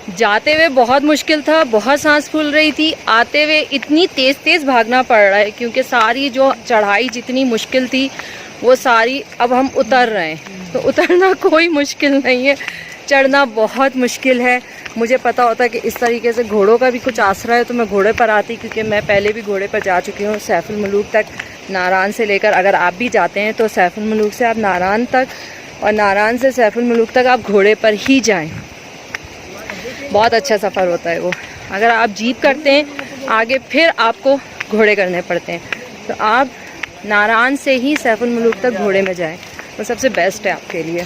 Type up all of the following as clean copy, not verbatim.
जाते हुए बहुत मुश्किल था, बहुत सांस फूल रही थी। आते हुए इतनी तेज़ तेज़ भागना पड़ रहा है क्योंकि सारी जो चढ़ाई जितनी मुश्किल थी वो सारी अब हम उतर रहे हैं। तो उतरना कोई मुश्किल नहीं है, चढ़ना बहुत मुश्किल है। मुझे पता होता है कि इस तरीके से घोड़ों का भी कुछ आसरा है तो मैं घोड़े पर आती, क्योंकि मैं पहले भी घोड़े पर जा चुकी हूँ सैफुल मलूक तक, नारान से लेकर। अगर आप भी जाते हैं तो सैफुल मलूक से आप नारान तक और नारान से सैफुल मलूक तक आप घोड़े पर ही जाएं। बहुत अच्छा सफ़र होता है वो। अगर आप जीप करते हैं आगे फिर आपको घोड़े करने पड़ते हैं, तो आप नारान से ही सैफुल मलूक तक घोड़े में जाएं, वो सबसे बेस्ट है आपके लिए।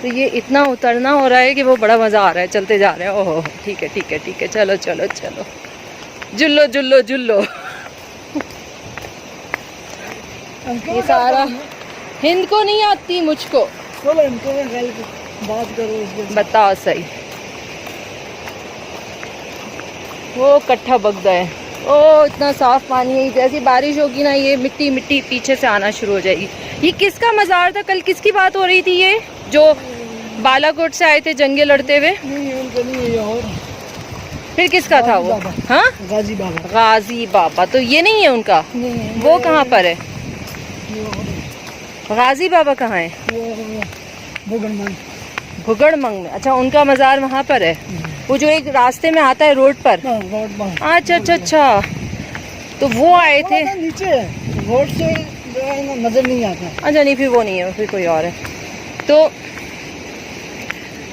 तो ये इतना उतरना हो रहा है कि वो बड़ा मज़ा आ रहा है, चलते जा रहे हैं। ओहो ठीक है ठीक है ठीक है, चलो चलो चलो, जुल्लो जुल्लो जुल्लो। ये सारा हिंद को नहीं आती मुझको, बात करो, बताओ सही। वो कट्ठा बगदा है, ओ इतना साफ पानी है, जैसी बारिश होगी ना ये मिट्टी मिट्टी पीछे से आना शुरू हो जाएगी। ये किसका मज़ार था? कल किसकी बात हो रही थी? ये जो बालाकोट से आए थे जंगे लड़ते हुए? नहीं, और फिर किसका था वो? हाँ, गाजी बाबा। गाजी बाबा। तो ये नहीं है उनका? नहीं, वो कहाँ पर है? गाजी बाबा कहाँ है? भुगड़मंग में। अच्छा, उनका मज़ार वहाँ पर है, वो जो एक रास्ते में आता है रोड पर। अच्छा अच्छा अच्छा, तो वो आए थे नीचे, रोड से नजर नहीं आता। अच्छा नहीं, फिर वो नहीं है, फिर कोई और है। तो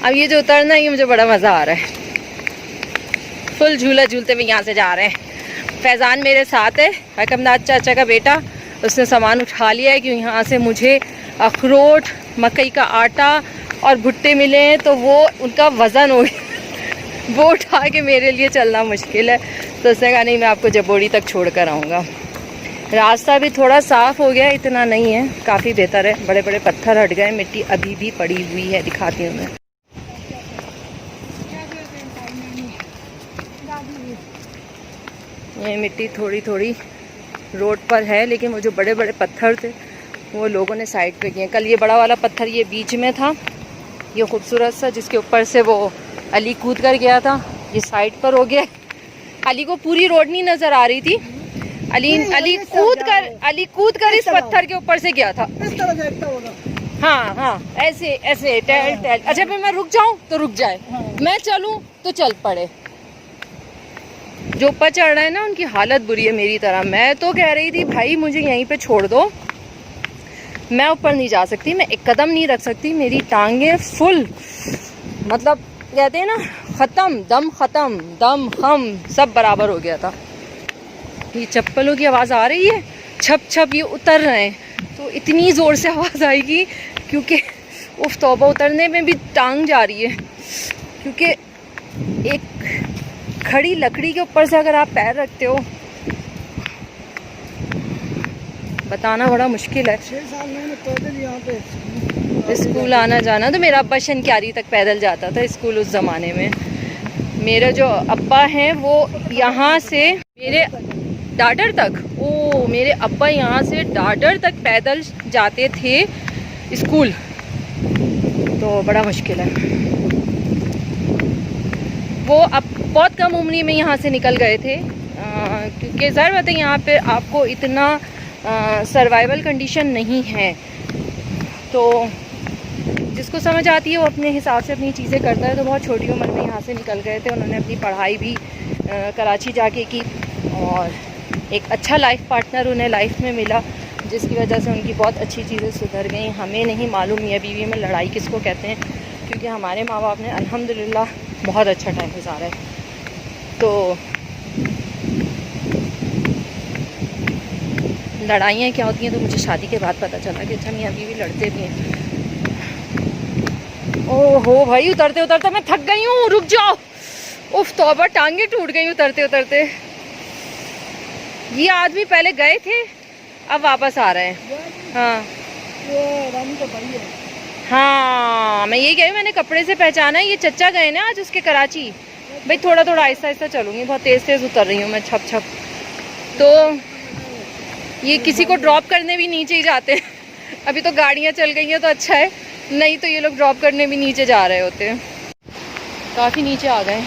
अब ये जो उतरना है ये मुझे बड़ा मज़ा आ रहा है। फुल झूला झूलते हुए यहाँ से जा रहे हैं। फैज़ान मेरे साथ है, हकमनाथ चाचा का बेटा। उसने सामान उठा लिया है कि यहाँ से मुझे अखरोट, मकई का आटा और भुट्टे मिले हैं, तो वो उनका वज़न हो गया, वो उठा के मेरे लिए चलना मुश्किल है। तो उसने कहा नहीं, मैं आपको जबोड़ी तक छोड़ कर आऊँगा। रास्ता भी थोड़ा साफ़ हो गया, इतना नहीं है, काफ़ी बेहतर है। बड़े बड़े पत्थर हट गए, मिट्टी अभी भी पड़ी हुई है, दिखाती हूँ मैं। ये मिट्टी थोड़ी थोड़ी रोड पर है, लेकिन वो जो बड़े बड़े पत्थर थे वो लोगों ने साइड पे किए। कल ये बड़ा वाला पत्थर ये बीच में था, ये खूबसूरत सा, जिसके ऊपर से वो अली कूद कर गया था, ये साइड पर हो गया। अली को पूरी रोड नहीं नज़र आ रही थी, अली कूद कर इस पत्थर के ऊपर से गया था। इस तरह देखता होगा। हाँ हाँ, ऐसे ऐसे टहल टहल। अच्छा, फिर मैं रुक जाऊँ तो रुक जाए, मैं चलूँ तो चल पड़े। जो ऊपर चढ़ रहा है ना, उनकी हालत बुरी है मेरी तरह। मैं तो कह रही थी भाई मुझे यहीं पे छोड़ दो, मैं ऊपर नहीं जा सकती, मैं एक कदम नहीं रख सकती, मेरी टांगे फुल, मतलब कहते हैं ना ख़त्म, दम खम सब बराबर हो गया था। ये चप्पलों की आवाज़ आ रही है, छप छप ये उतर रहे हैं, तो इतनी ज़ोर से आवाज़ आएगी क्योंकि उफ तौबा, उतरने में भी टांग जा रही है। क्योंकि एक खड़ी लकड़ी के ऊपर से अगर आप पैर रखते हो, बताना बड़ा मुश्किल है। 6 साल मैंने पैदल यहाँ पे स्कूल आना जाना, तो मेरा अब्बा शनक्यारी तक पैदल जाता था स्कूल उस ज़माने में। मेरे जो अब्बा हैं वो यहाँ से मेरे डाडर तक, ओ मेरे अब्बा यहाँ से डाडर तक पैदल जाते थे स्कूल, तो बड़ा मुश्किल है। वो अब बहुत कम उम्र में यहाँ से निकल गए थे, क्योंकि ज़ाहिर बात है यहाँ पे आपको इतना सर्वाइवल कंडीशन नहीं है, तो जिसको समझ आती है वो अपने हिसाब से अपनी चीज़ें करता है। तो बहुत छोटी उम्र में यहाँ से निकल गए थे। उन्होंने अपनी पढ़ाई भी कराची जाके की, और एक अच्छा लाइफ पार्टनर उन्हें लाइफ में मिला, जिसकी वजह से उनकी बहुत अच्छी चीज़ें सुधर गई। हमें नहीं मालूम मियाँ बीवी में लड़ाई किसको कहते हैं, क्योंकि हमारे माँ बाप ने अल्हम्दुलिल्लाह बहुत अच्छा टाइम गुजारा है। तो लड़ाइयाँ क्या होती हैं तो मुझे शादी के बाद पता चला कि अच्छा मियाँ बीवी लड़ते भी हैं। ओहो भाई, उतरते उतरते मैं थक गई हूँ, रुक जाओ। उफ तौबा, टांगे टूट गई उतरते उतरते। ये आदमी पहले गए थे, अब वापस आ रहे हैं। हाँ रानी का भाई है। हाँ, मैं यही कह रही हूँ, मैंने कपड़े से पहचाना है। ये चचा गए ना आज उसके कराची। भाई थोड़ा थोड़ा आहिस्ता आहिस्ता चलूँगी, बहुत तेज़ तेज़ उतर रही हूँ मैं, छप छप। तो ये किसी को ड्रॉप करने भी नीचे ही जाते हैं अभी तो गाड़ियाँ चल गई हैं तो अच्छा है, नहीं तो ये लोग ड्रॉप करने भी नीचे जा रहे होते हैं। काफ़ी नीचे आ गए।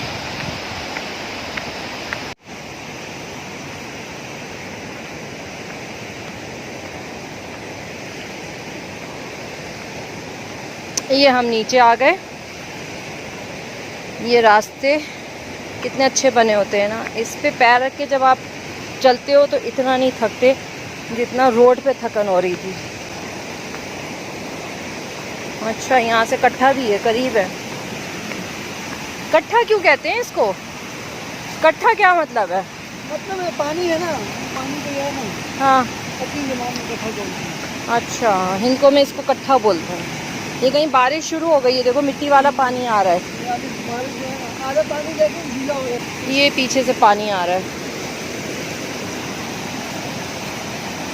ये हम नीचे आ गए। ये रास्ते कितने अच्छे बने होते हैं ना, इस पे पैर रख के जब आप चलते हो तो इतना नहीं थकते जितना रोड पे थकन हो रही थी। अच्छा, यहाँ से कट्ठा भी है, करीब है। कट्ठा क्यों कहते हैं इसको? कट्ठा क्या मतलब है? मतलब है पानी है ना, पानी तो है ना। हाँ, अपनी जमाने में कट्ठा बोलते हैं। अच्छा, हिंदको में इसको कट्ठा बोलते हैं। ये कहीं बारिश शुरू हो गई है, देखो मिट्टी वाला पानी आ रहा है। ये अभी बारिश जो है ना, आधा पानी लेकिन गीला हो गया। ये पीछे से पानी आ रहा है।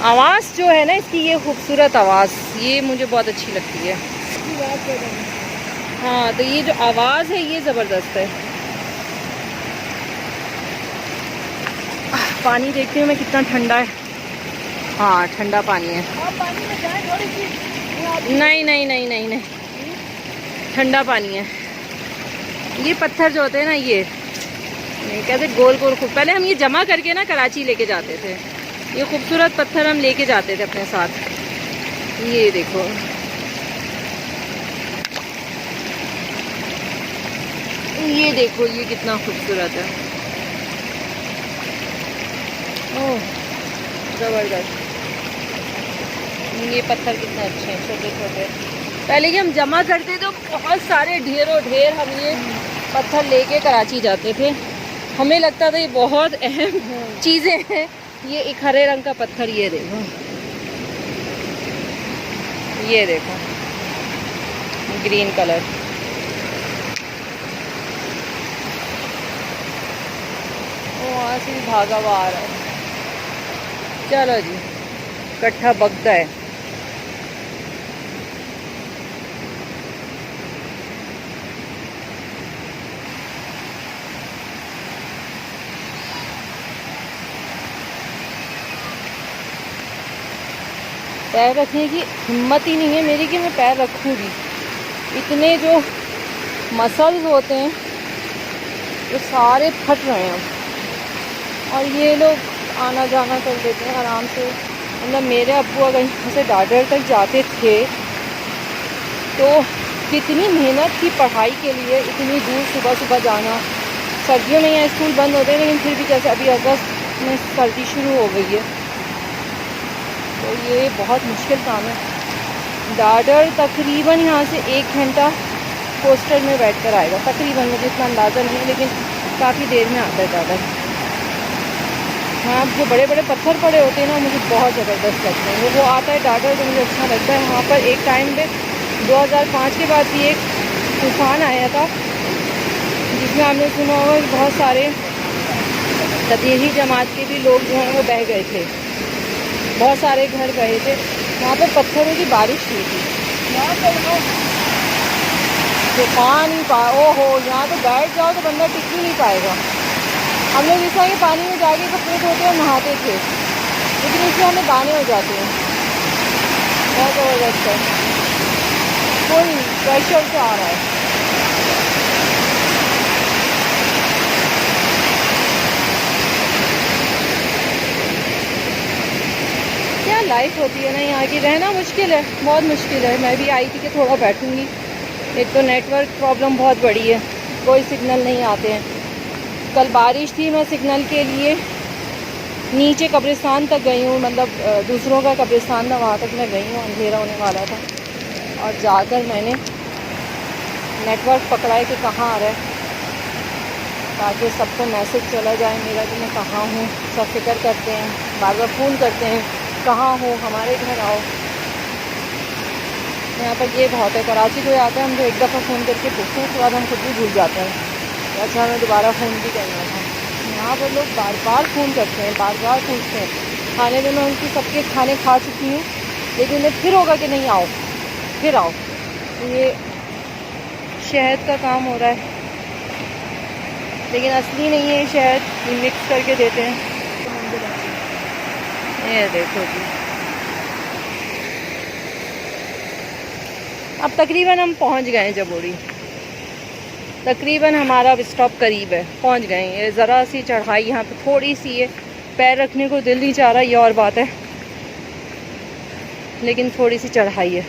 आवाज़ जो है ना इसकी, ये खूबसूरत आवाज़, ये मुझे बहुत अच्छी लगती है। इसकी बात कर रहे हैं। हाँ, तो ये जो आवाज़ है ये ज़बरदस्त है। पानी देखती हूँ मैं कितना ठंडा है। हाँ, ठंडा पानी है। आप पानी में जाए थोड़ी सी। नहीं नहीं नहीं नहीं नहीं, ठंडा पानी है। ये पत्थर जो होते हैं ना, ये कहते गोल गोल खूब, पहले हम ये जमा करके ना कराची लेके जाते थे। ये खूबसूरत पत्थर हम लेके जाते थे अपने साथ। ये देखो, ये देखो, ये कितना खूबसूरत है। ओह, ज़बरदस्त। ये पत्थर कितने अच्छे हैं, छोटे छोटे। पहले कि हम जमा करते तो बहुत सारे ढेरों ढेर हम ये पत्थर लेके कराची जाते थे। हमें लगता था ये बहुत अहम चीज़ें हैं। ये एक हरे रंग का पत्थर, ये देखो, ये देखो, ग्रीन कलर। वहाँ से भी भागा हुआ आ रहा है। चलो जी, कट्ठा बगदा है। पैर रखने की हिम्मत ही नहीं है मेरी कि मैं पैर रखूँगी। इतने जो मसल्स होते हैं वो सारे फट रहे हैं। और ये लोग आना जाना कर देते हैं आराम से। मतलब मेरे अब्बू अगर यहाँ से दादर तक जाते थे तो कितनी मेहनत की पढ़ाई के लिए, इतनी दूर सुबह सुबह जाना। सर्दियों में यहाँ स्कूल बंद होते हैं, लेकिन फिर भी जैसे अभी अगस्त में सर्दी शुरू हो गई है तो ये बहुत मुश्किल काम है। दादर तकरीबन यहाँ से 1 घंटा कोस्टर में बैठ कर आएगा तकरीबन, मुझे इतना अंदाज़ा नहीं है लेकिन काफ़ी देर में आता है दादर। हाँ, जो बड़े बड़े पत्थर पड़े होते हैं ना, मुझे बहुत ज़बरदस्त लगते हैं। वो आता है दादर तो मुझे अच्छा लगता है। वहाँ पर एक टाइम पे 2005 के बाद भी एक तूफ़ान आया था जिसमें आपने सुना होगा कि बहुत सारे तबलीगी जमात के भी लोग जो हैं वो बह गए थे, बहुत सारे घर गए थे। वहाँ पर पत्थरों की बारिश हुई थी। यहाँ पर तो पानी ओहो, यहाँ तो बैठ जाओ तो बंदा टिक ही नहीं पाएगा। हम लोग इस तरह पानी में जाके कपड़े धोते और नहाते थे, लेकिन इससे हमें दाने हो जाते हैं। बहुत ज़बरदस्त है, फुल प्रेशर से आ रहा है। क्या लाइफ होती है ना यहाँ की, रहना मुश्किल है, बहुत मुश्किल है। मैं भी आई थी कि थोड़ा बैठूँगी। एक तो नेटवर्क प्रॉब्लम बहुत बड़ी है, कोई सिग्नल नहीं आते हैं। कल बारिश थी, मैं सिग्नल के लिए नीचे कब्रिस्तान तक गई हूँ, मतलब दूसरों का कब्रिस्तान था, वहाँ तक मैं गई हूँ। अंधेरा होने वाला था और जाकर मैंने नेटवर्क पकड़ा है कि कहाँ आ रहा है, ताकि सबको मैसेज चला जाए मेरा कि मैं कहाँ हूँ। सब फिक्र करते हैं, बार बार फ़ोन करते हैं, कहाँ हो, हमारे घर आओ। यहाँ पर ये बहुत है, कराची कोई आता है हम तो एक दफ़ा फ़ोन करके पूछते हैं, उसके बाद हम खुद भी भूल जाते हैं। अच्छा, हमें दोबारा फ़ोन भी करना था। यहाँ पर लोग बार बार फ़ोन करते हैं, बार बार पूछते हैं। खाने में मैं उनकी सबके खाने खा चुकी हूँ, लेकिन उन्हें फिर होगा कि नहीं आओ, फिर आओ। ये शहद का काम हो रहा है, लेकिन असली नहीं है शहद, ये मिक्स करके देते हैं। ये देखो जी, अब तकरीबन हम पहुंच गए हैं जबोड़ी। तकरीबन हमारा अब स्टॉप करीब है, पहुंच गए हैं। ये ज़रा सी चढ़ाई यहाँ पे थोड़ी सी है, पैर रखने को दिल नहीं चाह रहा, ये और बात है, लेकिन थोड़ी सी चढ़ाई है।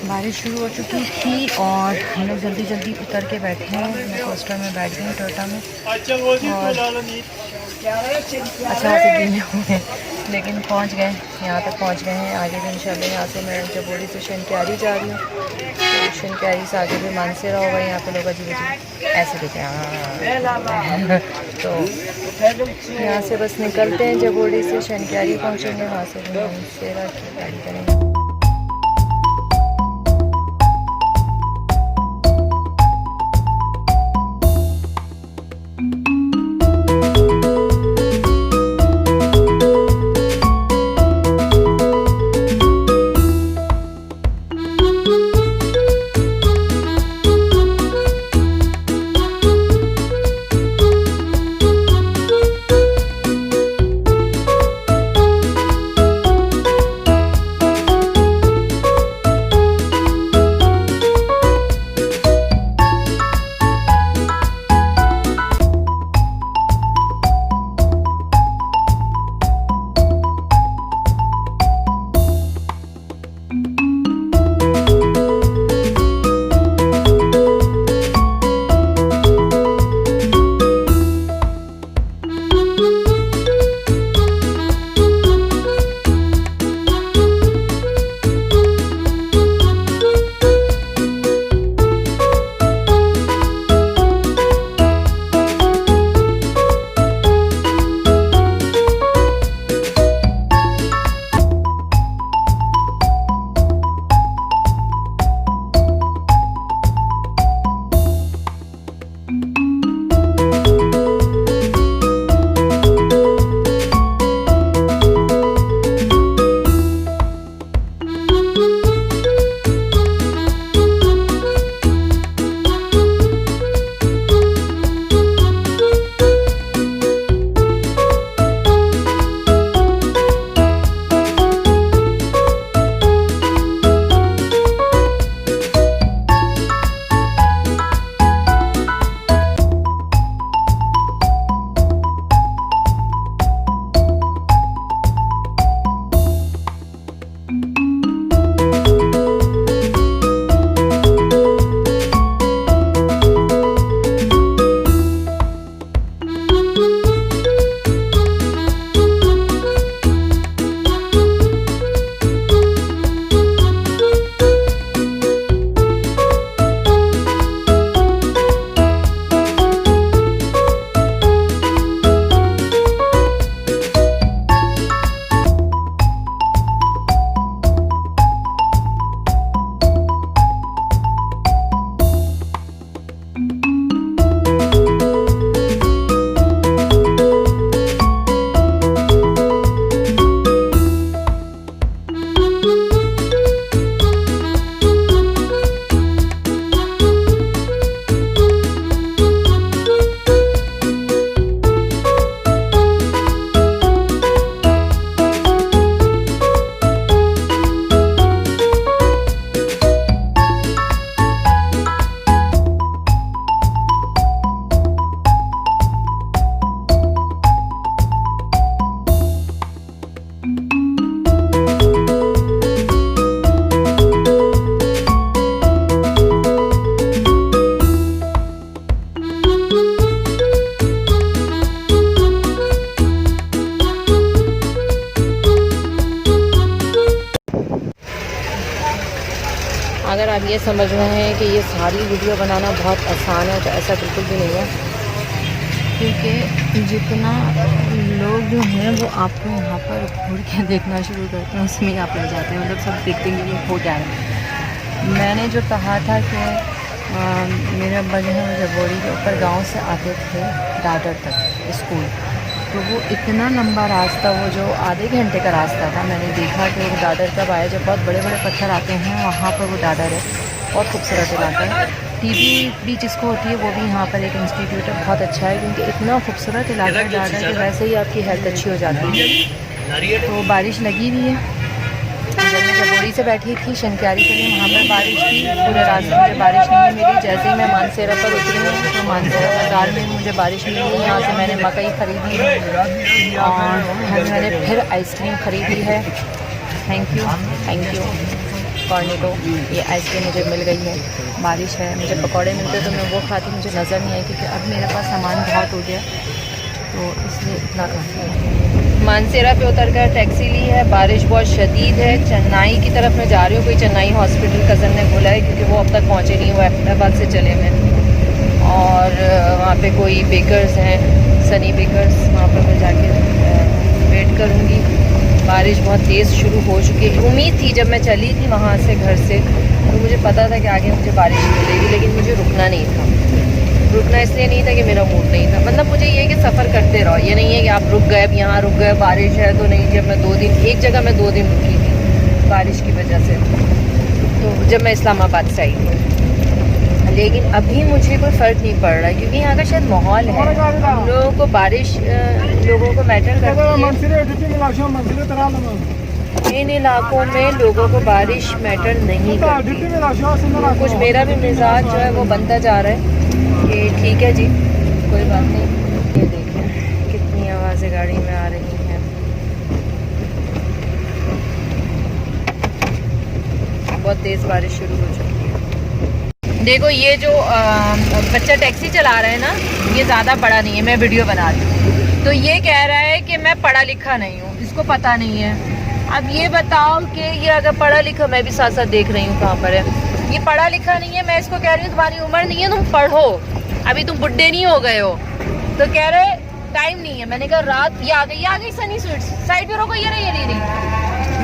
बारिश शुरू हो चुकी थी और हम लोग जल्दी जल्दी उतर के बैठे हैं। मैं कोस्टर में बैठ गई, टोयोटा में, और अच्छा से गीले हुए, लेकिन पहुंच गए, यहाँ तक पहुंच गए हैं। आगे भी इंशाल्लाह यहाँ से मैं जबोड़ी से शनक्यारी जा रही हूँ, तो शनक्यारी से आगे भी मानसेरा होगा। यहाँ पे लोग अजीब अजीब ऐसे देते हैं तो यहाँ से बस निकलते हैं, जबोड़ी से शनक्यारी पहुँचेंगे, वहाँ से भी मानसेरा की गाड़ी करेंगे। अगर आप ये समझ रहे हैं कि ये सारी वीडियो बनाना बहुत आसान है, तो ऐसा बिल्कुल भी नहीं है, क्योंकि जितना लोग जो हैं वो आपको यहाँ पर घूर के देखना शुरू करते हैं, उसमें आप लग जाते हैं, मतलब सब देखते हैं कि हो क्या है। मैंने जो कहा था कि मेरे अब्बा जो है जबोड़ी के ऊपर गांव से आते थे दादर तक स्कूल, तो वो इतना लंबा रास्ता, वो जो आधे घंटे का रास्ता था, मैंने देखा कि वो दादर कब आए जब बहुत बड़े बड़े पत्थर आते हैं, वहाँ पर वो दादर है, बहुत खूबसूरत इलाका है। टीबी भी जिसको होती है वो भी यहाँ पर एक इंस्टीट्यूट है, बहुत अच्छा है, क्योंकि इतना खूबसूरत इलाका है दादर कि वैसे ही आपकी हेल्थ अच्छी हो जाती है। तो बारिश लगी हुई है, जब मैं जबोड़ी से बैठी थी शंक्यारी के लिए, वहाँ पर बारिश थी, पूरे रास्ते मुझे बारिश नहीं मिली। जैसे ही मैं मानसेरा पर उतरी हूँ तो मानसेरा बाज़ार में मुझे बारिश मिली। यहाँ से मैंने मकई ख़रीदी है और मैंने फिर आइसक्रीम ख़रीदी है। थैंक यू कॉर्नेटो, ये आइसक्रीम मुझे मिल गई है। बारिश है, मुझे पकौड़े मिलते तो मैं वो खाती, मुझे नज़र नहीं आई क्योंकि अब मेरे पास सामान बहुत हो गया तो इसलिए इतना खाती हूँ। मानसेरा पे उतर कर टैक्सी ली है। बारिश बहुत शदीद है। चेन्नई की तरफ मैं जा रही हूँ, कोई चेन्नई हॉस्पिटल कज़न ने बोला है क्योंकि वो अब तक पहुँचे नहीं, वो अहमदाबाद से चले मैं। और वहाँ पे कोई बेकर्स हैं, सनी बेकर्स, वहाँ पर मैं जाके वेट करूँगी। बारिश बहुत तेज़ शुरू हो चुकी है। उम्मीद थी जब मैं चली थी वहाँ से घर से तो मुझे पता था कि आगे मुझे बारिश मिलेगी, लेकिन मुझे रुकना नहीं था। रुकना इसलिए नहीं था कि मेरा मूड नहीं था, मतलब मुझे ये है कि सफ़र करते रहो, ये नहीं है कि आप रुक गए, अब यहाँ रुक गए, बारिश है तो नहीं। जब मैं 2 दिन एक जगह मैं 2 दिन रुकी थी बारिश की वजह से, तो जब मैं इस्लामाबाद से आई थी। लेकिन अभी मुझे कोई फ़र्क नहीं पड़ रहा है क्योंकि यहाँ का शायद माहौल है। हम लोगों को बारिश लोगों को मैटर करती है। इन इलाकों में लोगों को बारिश मैटर नहीं करती। तो कुछ मेरा भी मिजाज जो है वो बनता जा रहा है कि ठीक है जी, कोई बात नहीं। ये देखें कितनी आवाज़ें गाड़ी में आ रही हैं। बहुत तेज़ बारिश शुरू हो चुकी है। देखो ये जो बच्चा टैक्सी चला रहा है ना, ये ज़्यादा बड़ा नहीं है, मैं वीडियो बना रही हूँ, तो ये कह रहा है कि मैं पढ़ा लिखा नहीं हूँ, इसको पता नहीं है। अब ये बताओ कि ये अगर पढ़ा लिखा, मैं भी साथ साथ देख रही हूँ कहाँ पर है, ये पढ़ा लिखा नहीं है, मैं इसको कह रही हूँ तुम्हारी उम्र नहीं है, तुम पढ़ो, अभी तुम बुढ़े नहीं हो गए हो। तो कह रहे टाइम नहीं है। मैंने कहा रात, ये आ गई सनी स्वीट्स, साइड पे रोको, ये रही।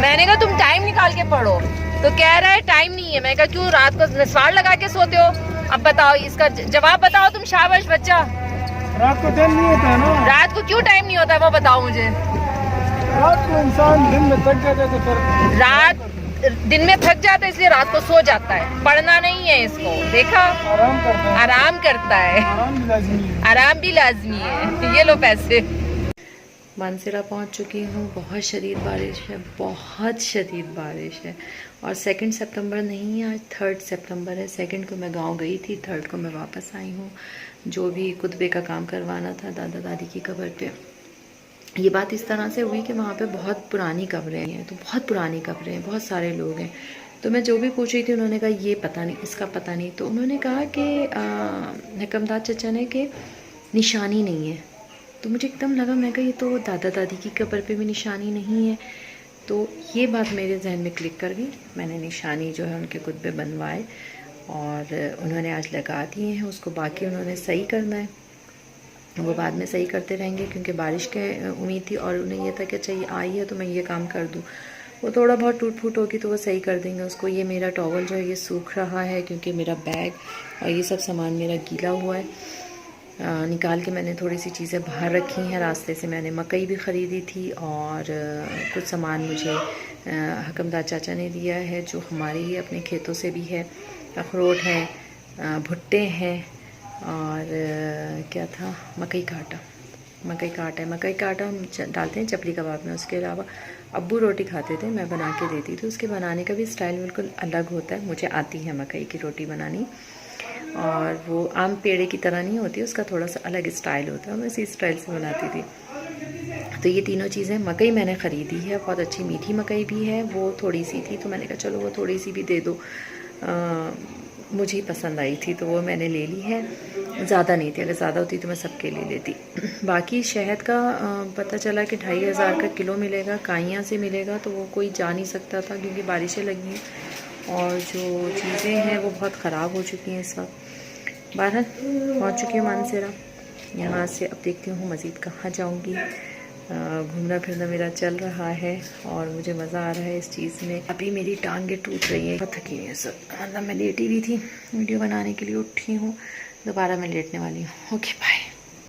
मैंने कहा तुम टाइम निकाल के पढ़ो, तो कह रहा है टाइम नहीं है। मैं कहा क्यों, रात को निस्वार लगा के सोते हो? अब बताओ, इसका जवाब बताओ तुम। शाबाश बच्चा, रात को टाइम नहीं होता है ना। रात को क्यों टाइम नहीं होता है वो बताओ मुझे। रात को इंसान दिन में थक जाता है तो फिर रात दिन में थक जाता है इसलिए रात को सो जाता है। पढ़ना नहीं है इसको, देखा, आराम करता है। आराम करता है, आराम भी लाजमी है। आराम भी लाजमी है। ये लो पैसे। मानसेरा पहुंच चुकी हूँ। बहुत शदीद बारिश है, बहुत शदीद बारिश है। और 2 सितंबर नहीं, आज 3 सितंबर है। 2 को मैं गांव गई थी, 3 को मैं वापस आई हूँ। जो भी कुतबे का काम करवाना था दादा दादी की कब्र पे। ये बात इस तरह से हुई कि वहाँ पे बहुत पुरानी कब्रें हैं, तो बहुत पुरानी कब्रें हैं, बहुत सारे लोग हैं। तो मैं जो भी पूछ रही थी उन्होंने कहा ये पता नहीं, इसका पता नहीं। तो उन्होंने कहा कि हकमदाद चचा ने कि निशानी नहीं है। तो मुझे एकदम लगा, मैं कहा ये तो दादा दादी की कब्र पे भी निशानी नहीं है। तो ये बात मेरे जहन में क्लिक कर गई। मैंने निशानी जो है उनके कुतबे बनवाए और उन्होंने आज लगा दिए हैं। उसको बाकी उन्होंने सही करना है, वो बाद में सही करते रहेंगे क्योंकि बारिश के उम्मीद थी और उन्हें ये था कि अच्छा ये आई है तो मैं ये काम कर दूँ। वो थोड़ा बहुत टूट फूट होगी तो वो सही कर देंगे उसको। ये मेरा टॉवल जो है ये सूख रहा है क्योंकि मेरा बैग और ये सब सामान मेरा गीला हुआ है। निकाल के मैंने थोड़ी सी चीज़ें बाहर रखी हैं। रास्ते से मैंने मकई भी ख़रीदी थी और कुछ सामान मुझे हकमदाद चाचा ने दिया है जो हमारे ही अपने खेतों से भी है। अखरोट हैं, भुट्टे हैं और क्या था, मकई का आटा है। मकई का आटा हम डालते हैं चपली कबाब में। उसके अलावा अब्बू रोटी खाते थे, मैं बना के देती थी। उसके बनाने का भी स्टाइल बिल्कुल अलग होता है। मुझे आती है मकई की रोटी बनानी और वो आम पेड़े की तरह नहीं होती, उसका थोड़ा सा अलग स्टाइल होता है। मैं इसी स्टाइल से बनाती थी। तो ये तीनों चीज़ें, मकई मैंने ख़रीदी है, बहुत अच्छी मीठी मकई भी है। वो थोड़ी सी थी तो मैंने कहा चलो वो थोड़ी सी भी दे दो, मुझे ही पसंद आई थी तो वो मैंने ले ली है। ज़्यादा नहीं थी, अगर ज़्यादा होती तो मैं सबके ले लेती। बाकी शहद का पता चला कि 2500 का किलो मिलेगा, काइयाँ से मिलेगा, तो वो कोई जा नहीं सकता था क्योंकि बारिशें लगी और जो चीज़ें हैं वो बहुत ख़राब हो चुकी हैं इस वक्त। बहरहाल पहुँच चुकी हूँ मानसेरा। यहाँ से अब देखती हूँ मज़ीद कहाँ जाऊँगी। घूमना फिरना मेरा चल रहा है और मुझे मज़ा आ रहा है इस चीज़ में। अभी मेरी टांगें टूट रही हैं, बहुत थकी है सब। मतलब मैं लेटी हुई थी, वीडियो बनाने के लिए उठी हूँ, दोबारा मैं लेटने वाली हूँ। Okay bye.